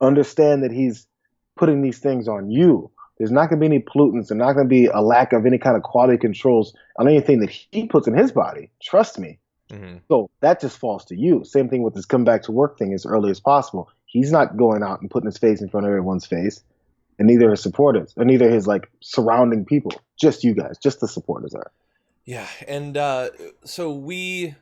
understand that he's putting these things on you. There's not going to be any pollutants. There's not going to be a lack of any kind of quality controls on anything that he puts in his body. Trust me. Mm-hmm. So that just falls to you. Same thing with this come back to work thing as early as possible. He's not going out and putting his face in front of everyone's face, and neither his supporters, or neither his surrounding people. Just you guys, just the supporters are. Yeah, and so we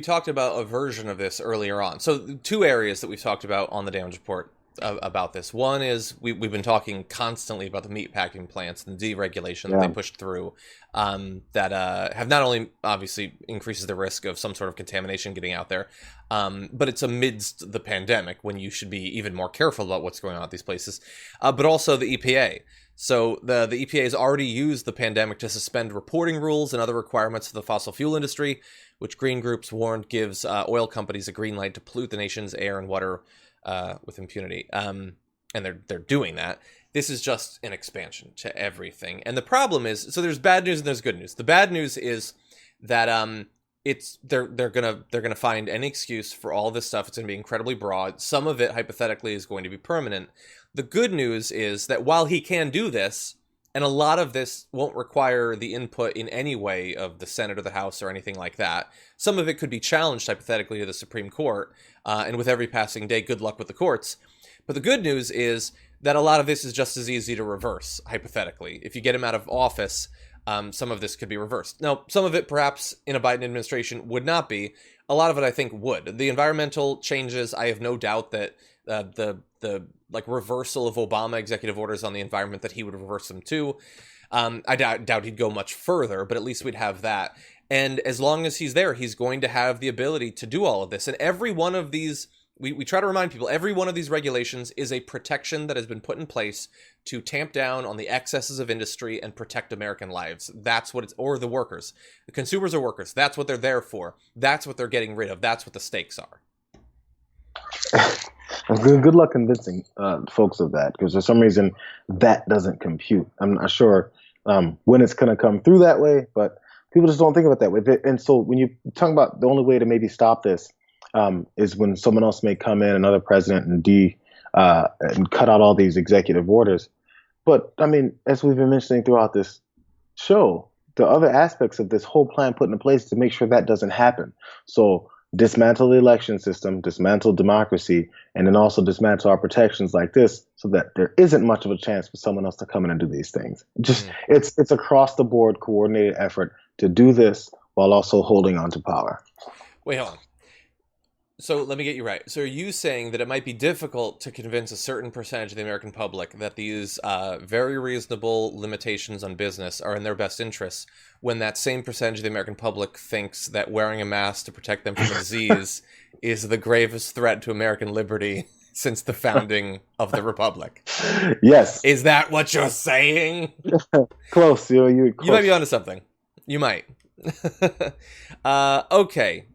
talked about a version of this earlier on. So two areas that we've talked about on the damage report about this. One is we've been talking constantly about the meatpacking plants and the deregulation that they pushed through that have not only obviously increases the risk of some sort of contamination getting out there, but it's amidst the pandemic when you should be even more careful about what's going on at these places, but also the EPA. So the EPA has already used the pandemic to suspend reporting rules and other requirements for the fossil fuel industry, which green groups warned gives oil companies a green light to pollute the nation's air and water with impunity. And they're doing that. This is just an expansion to everything. And the problem is, so there's bad news and there's good news. The bad news is that they're gonna find any excuse for all this stuff. It's gonna be incredibly broad. Some of it hypothetically is going to be permanent. The good news is that while he can do this, and a lot of this won't require the input in any way of the Senate or the House or anything like that. Some of it could be challenged hypothetically to the Supreme Court, and with every passing day, good luck with the courts. But the good news is that a lot of this is just as easy to reverse, hypothetically. If you get him out of office, some of this could be reversed. Now, some of it perhaps in a Biden administration would not be. A lot of it I think would. The environmental changes, I have no doubt that the reversal of Obama executive orders on the environment, that he would reverse them too. I doubt he'd go much further, but at least we'd have that. And as long as he's there, he's going to have the ability to do all of this. And every one of these, we try to remind people, every one of these regulations is a protection that has been put in place to tamp down on the excesses of industry and protect American lives. That's what it's, or the workers. The consumers are workers. That's what they're there for. That's what they're getting rid of. That's what the stakes are. Good luck convincing folks of that, because for some reason that doesn't compute. I'm not sure when it's going to come through that way, but people just don't think of it that way. And so when you talk about the only way to maybe stop this is when someone else may come in, another president, and cut out all these executive orders. But I mean, as we've been mentioning throughout this show, the other aspects of this whole plan put in place to make sure that doesn't happen. So dismantle the election system, dismantle democracy, and then also dismantle our protections like this so that there isn't much of a chance for someone else to come in and do these things. Just it's across the board coordinated effort to do this while also holding on to power. Wait, hold on. So let me get you right. So are you saying that it might be difficult to convince a certain percentage of the American public that these very reasonable limitations on business are in their best interests, when that same percentage of the American public thinks that wearing a mask to protect them from disease is the gravest threat to American liberty since the founding of the republic? Yes. Is that what you're saying? Close. You're close. You might be onto something. You might. Okay.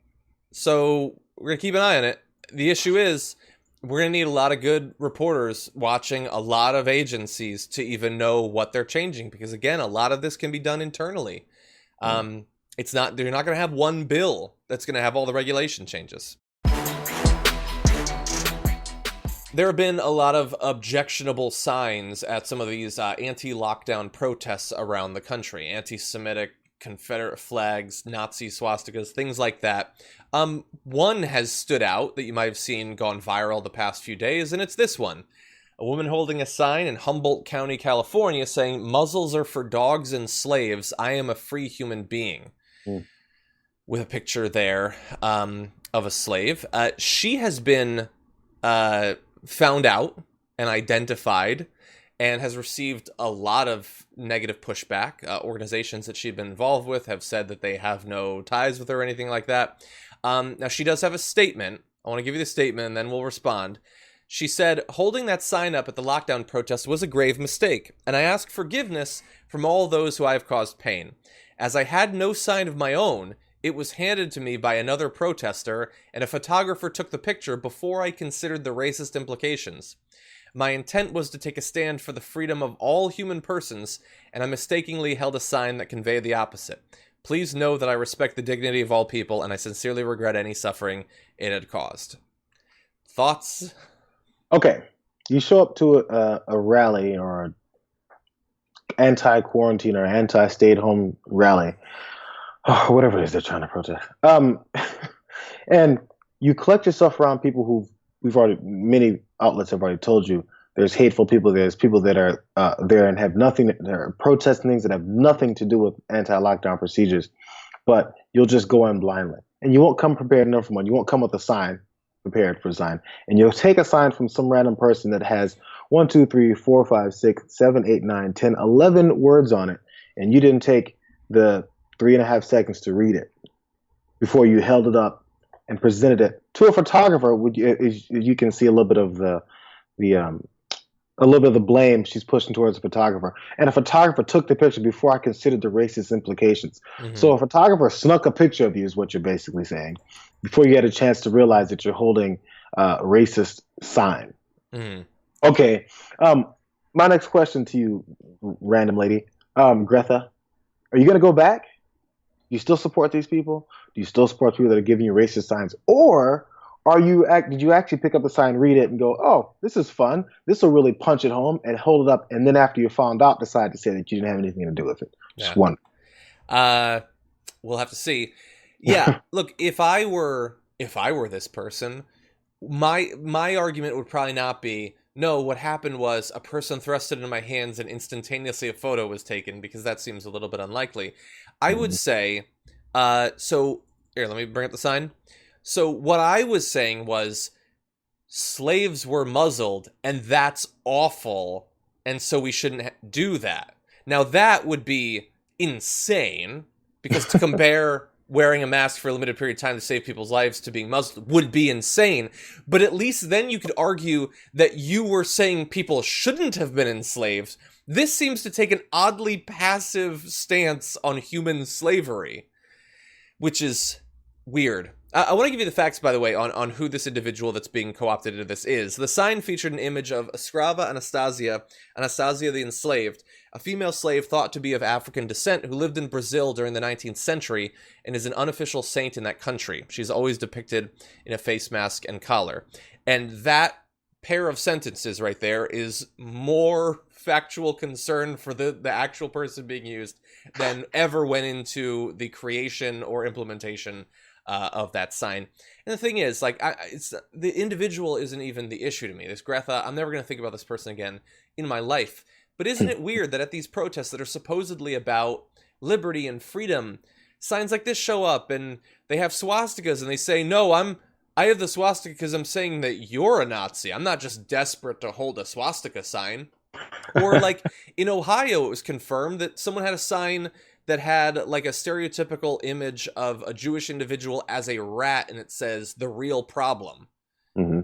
So we're going to keep an eye on it. The issue is we're going to need a lot of good reporters watching a lot of agencies to even know what they're changing. Because, again, a lot of this can be done internally. It's not, they're not going to have one bill that's going to have all the regulation changes. There have been a lot of objectionable signs at some of these anti-lockdown protests around the country. Anti-Semitic, Confederate flags, Nazi swastikas, things like that. One has stood out that you might have seen gone viral the past few days, and it's this one. A woman holding a sign in Humboldt County, California, saying, "Muzzles are for dogs and slaves. I am a free human being." With a picture there of a slave. She has been found out and identified and has received a lot of negative pushback. Organizations that she'd been involved with have said that they have no ties with her or anything like that. Now, she does have a statement. I want to give you the statement, and then we'll respond. She said, "Holding that sign up at the lockdown protest was a grave mistake, and I ask forgiveness from all those who I have caused pain. As I had no sign of my own, it was handed to me by another protester, and a photographer took the picture before I considered the racist implications. My intent was to take a stand for the freedom of all human persons, and I mistakenly held a sign that conveyed the opposite. Please know that I respect the dignity of all people, and I sincerely regret any suffering it had caused." Thoughts? Okay. You show up to a rally or an anti-quarantine or anti-stay-at-home rally, whatever it is they're trying to protest. And you collect yourself around people who many outlets have already told you, there's hateful people, there's people that are there and have nothing, they're protesting things that have nothing to do with anti-lockdown procedures, but you'll just go in blindly. And you won't come prepared enough for one. You won't come with a sign, prepared for a sign. And you'll take a sign from some random person that has 1, 2, 3, 4, 5, 6, 7, 8, 9, 10, 11 words on it. And you didn't take the 3.5 seconds to read it before you held it up and presented it to a photographer. You can see a little bit of the blame she's pushing towards the photographer. And a photographer took the picture before I considered the racist implications. Mm-hmm. So a photographer snuck a picture of you is what you're basically saying before you had a chance to realize that you're holding a racist sign. Mm-hmm. Okay. My next question to you, random lady, Greta, are you going to go back? Do you still support these people? Do you still support people that are giving you racist signs? Or did you actually pick up the sign, read it, and go, "Oh, this is fun. This will really punch it home," and hold it up, and then after you found out, decide to say that you didn't have anything to do with it? Just one. We'll have to see. Yeah, look, if I were this person, my argument would probably not be, no, what happened was a person thrust it into my hands and instantaneously a photo was taken, because that seems a little bit unlikely. I would say, so here, let me bring up the sign. So what I was saying was slaves were muzzled, and that's awful, and so we shouldn't do that. Now, that would be insane, because to compare wearing a mask for a limited period of time to save people's lives to being muzzled would be insane. But at least then you could argue that you were saying people shouldn't have been enslaved. This seems to take an oddly passive stance on human slavery, which is weird. I want to give you the facts, by the way, on who this individual that's being co-opted into this is. The sign featured an image of Escrava Anastasia the enslaved, a female slave thought to be of African descent who lived in Brazil during the 19th century and is an unofficial saint in that country. She's always depicted in a face mask and collar. And that pair of sentences right there is more factual concern for the actual person being used than ever went into the creation or implementation of that sign. And the thing is, like, it's the individual isn't even the issue to me. This Greta, I'm never going to think about this person again in my life. But isn't it weird that at these protests that are supposedly about liberty and freedom, signs like this show up and they have swastikas and they say, no, I have the swastika because I'm saying that you're a Nazi. I'm not just desperate to hold a swastika sign. Or like in Ohio, it was confirmed that someone had a sign that had like a stereotypical image of a Jewish individual as a rat, and it says the real problem. Mm-hmm.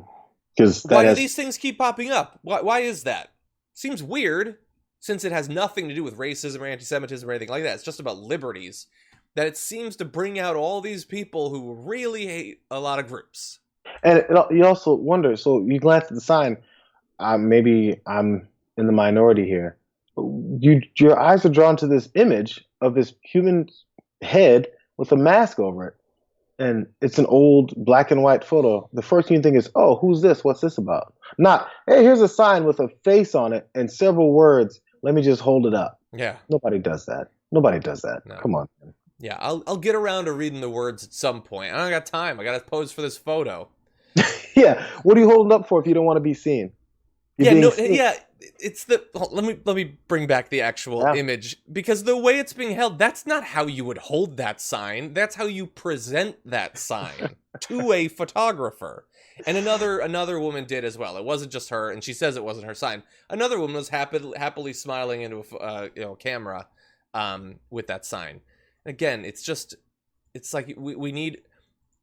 Why do these things keep popping up? Why is that? Seems weird, since it has nothing to do with racism or anti-Semitism or anything like that. It's just about liberties, that it seems to bring out all these people who really hate a lot of groups. And you also wonder, so you glance at the sign, maybe I'm in the minority here. Your eyes are drawn to this image of this human head with a mask over it. And it's an old black and white photo. The first thing you think is, oh, who's this? What's this about? Not, hey, here's a sign with a face on it and several words. Let me just hold it up. Yeah. Nobody does that. Nobody does that. No. Come on. Yeah, I'll get around to reading the words at some point. I don't got time. I got to pose for this photo. Yeah. What are you holding up for if you don't want to be seen? It's the let me bring back the actual image, because the way it's being held, that's not how you would hold that sign. That's how you present that sign to a photographer. And another woman did as well. It wasn't just her, and she says it wasn't her sign. Another woman was happily smiling into a camera with that sign. Again, it's like we need.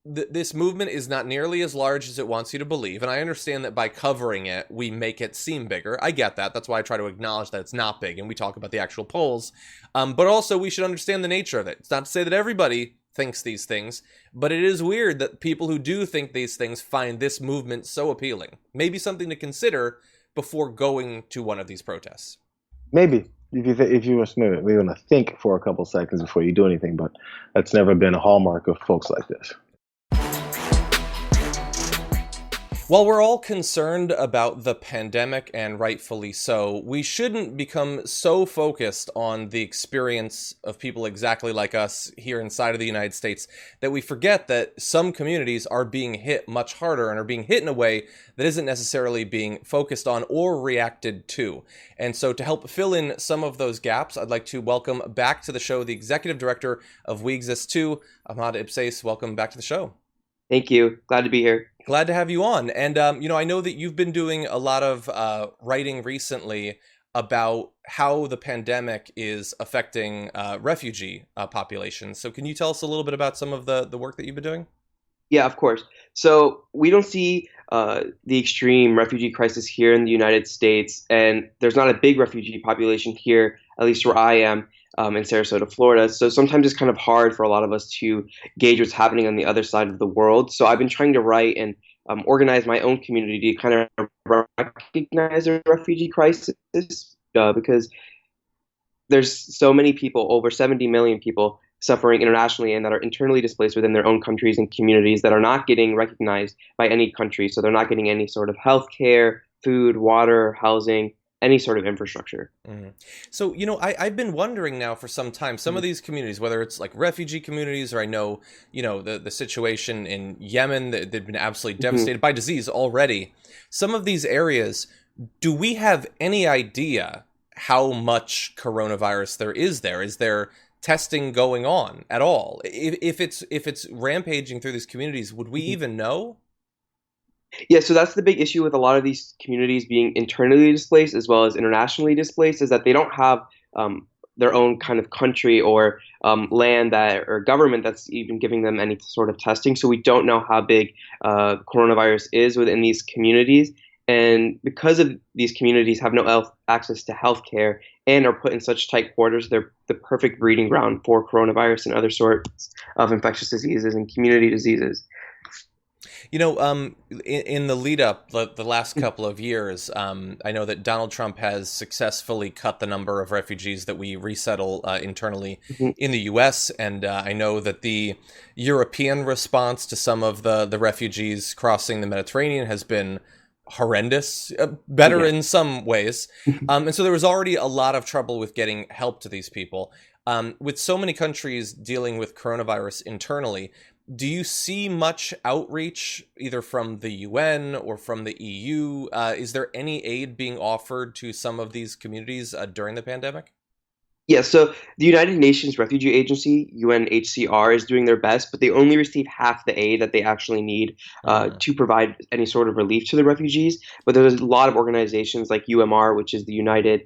This movement is not nearly as large as it wants you to believe, and I understand that by covering it, we make it seem bigger. I get that. That's why I try to acknowledge that it's not big, and we talk about the actual polls. But also, we should understand the nature of it. It's not to say that everybody thinks these things, but it is weird that people who do think these things find this movement so appealing. Maybe something to consider before going to one of these protests. Maybe. If you were smooth, we're going to think for a couple seconds before you do anything, but that's never been a hallmark of folks like this. While we're all concerned about the pandemic, and rightfully so, we shouldn't become so focused on the experience of people exactly like us here inside of the United States that we forget that some communities are being hit much harder and are being hit in a way that isn't necessarily being focused on or reacted to. And so to help fill in some of those gaps, I'd like to welcome back to the show the Executive Director of We Exist Too, Ahmad Ibsais. Welcome back to the show. Thank you. Glad to be here. Glad to have you on. And, I know that you've been doing a lot of writing recently about how the pandemic is affecting refugee populations. So can you tell us a little bit about some of the work that you've been doing? Yeah, of course. So we don't see the extreme refugee crisis here in the United States, and there's not a big refugee population here, at least where I am. In Sarasota, Florida. So sometimes it's kind of hard for a lot of us to gauge what's happening on the other side of the world. So I've been trying to write and organize my own community to kind of recognize the refugee crisis because there's so many people, over 70 million people suffering internationally and that are internally displaced within their own countries and communities that are not getting recognized by any country. So they're not getting any sort of health care, food, water, housing, any sort of infrastructure. Mm-hmm. So, I've been wondering now for some time, some of these communities, whether it's like refugee communities, or I know, the situation in Yemen, they've been absolutely devastated by disease already. Some of these areas, do we have any idea how much coronavirus there is there? Is there testing going on at all? If it's rampaging through these communities, would we even know? Yeah, so that's the big issue with a lot of these communities being internally displaced as well as internationally displaced, is that they don't have their own kind of country or land that or government that's even giving them any sort of testing. So we don't know how big coronavirus is within these communities. And because of these communities have no access to healthcare and are put in such tight quarters, they're the perfect breeding ground for coronavirus and other sorts of infectious diseases and community diseases. You know, in the lead up, the last couple of years, I know that Donald Trump has successfully cut the number of refugees that we resettle internally in the U.S. And I know that the European response to some of the refugees crossing the Mediterranean has been horrendous, better in some ways. And so there was already a lot of trouble with getting help to these people. With so many countries dealing with coronavirus internally, do you see much outreach either from the UN or from the EU? Is there any aid being offered to some of these communities during the pandemic? Yeah, so the United Nations Refugee Agency, UNHCR, is doing their best, but they only receive half the aid that they actually need to provide any sort of relief to the refugees. But there's a lot of organizations like UMR, which is the United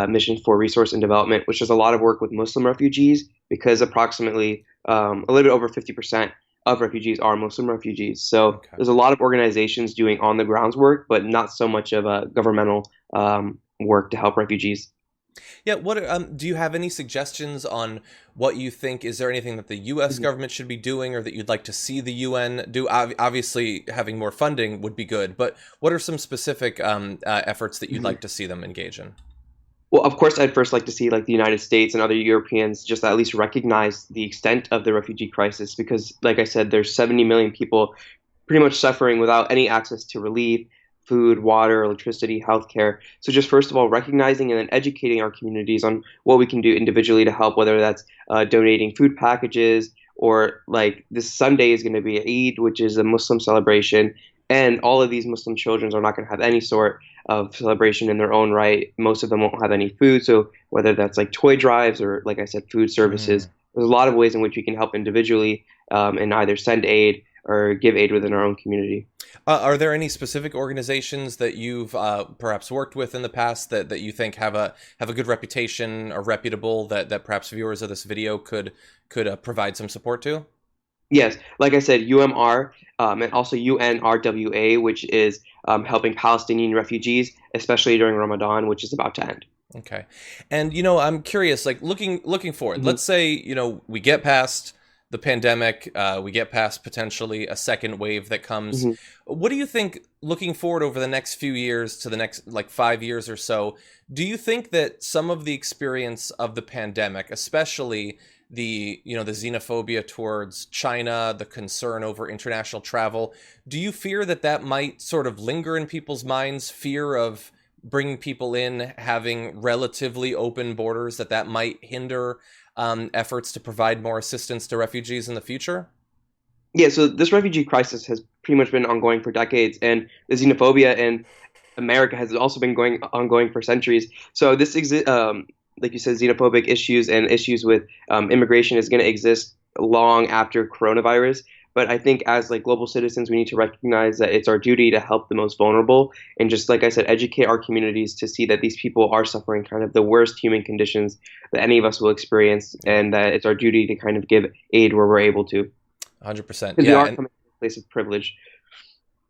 Mission for Resource and Development, which does a lot of work with Muslim refugees because approximately a little bit over 50% of refugees are Muslim refugees. So there's a lot of organizations doing on the grounds work, but not so much of a governmental work to help refugees. Yeah, what do you have any suggestions on what you think? Is there anything that the U.S. government should be doing, or that you'd like to see the UN do? Obviously, having more funding would be good, but what are some specific efforts that you'd like to see them engage in? Well, of course, I'd first like to see like the United States and other Europeans just at least recognize the extent of the refugee crisis, because, like I said, there's 70 million people pretty much suffering without any access to relief, food, water, electricity, healthcare. So just first of all, recognizing and then educating our communities on what we can do individually to help, whether that's donating food packages or like this Sunday is going to be Eid, which is a Muslim celebration. And all of these Muslim children are not going to have any sort of celebration in their own right. Most of them won't have any food. So whether that's like toy drives or, like I said, food services, there's a lot of ways in which we can help individually and either send aid or give aid within our own community. Are there any specific organizations that you've perhaps worked with in the past that you think have a good reputation or reputable that perhaps viewers of this video could provide some support to? Yes, like I said, UMR and also UNRWA, which is helping Palestinian refugees, especially during Ramadan, which is about to end. Okay. And, I'm curious, like looking forward, let's say, we get past the pandemic, we get past potentially a second wave that comes. What do you think, looking forward over the next few years to the next like 5 years or so, do you think that some of the experience of the pandemic, especially the xenophobia towards China, the concern over international travel, do you fear that might sort of linger in people's minds, fear of bringing people in, having relatively open borders, that might hinder efforts to provide more assistance to refugees in the future? Yeah, so this refugee crisis has pretty much been ongoing for decades, and the xenophobia in America has also been ongoing for centuries. So this like you said, xenophobic issues and issues with immigration is going to exist long after coronavirus. But I think as like global citizens, we need to recognize that it's our duty to help the most vulnerable and just, like I said, educate our communities to see that these people are suffering kind of the worst human conditions that any of us will experience, and that it's our duty to kind of give aid where we're able to. 100%. Because we are coming from a place of privilege.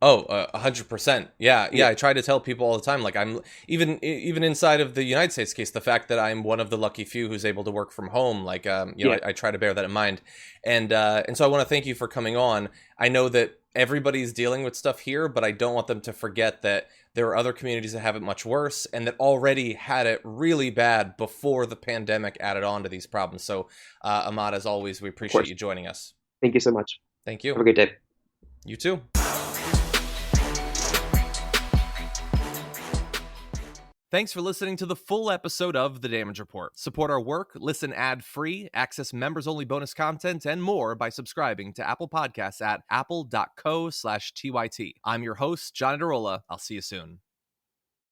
Oh, 100%. Yeah. I try to tell people all the time, like I'm even inside of the United States case, the fact that I'm one of the lucky few who's able to work from home, like, I try to bear that in mind. And so I want to thank you for coming on. I know that everybody's dealing with stuff here, but I don't want them to forget that there are other communities that have it much worse and that already had it really bad before the pandemic added on to these problems. So, Ahmad, as always, we appreciate you joining us. Thank you so much. Thank you. Have a great day. You too. Thanks for listening to the full episode of The Damage Report. Support our work, listen ad-free, access members-only bonus content, and more by subscribing to Apple Podcasts at apple.co/TYT. I'm your host, John Adarola. I'll see you soon.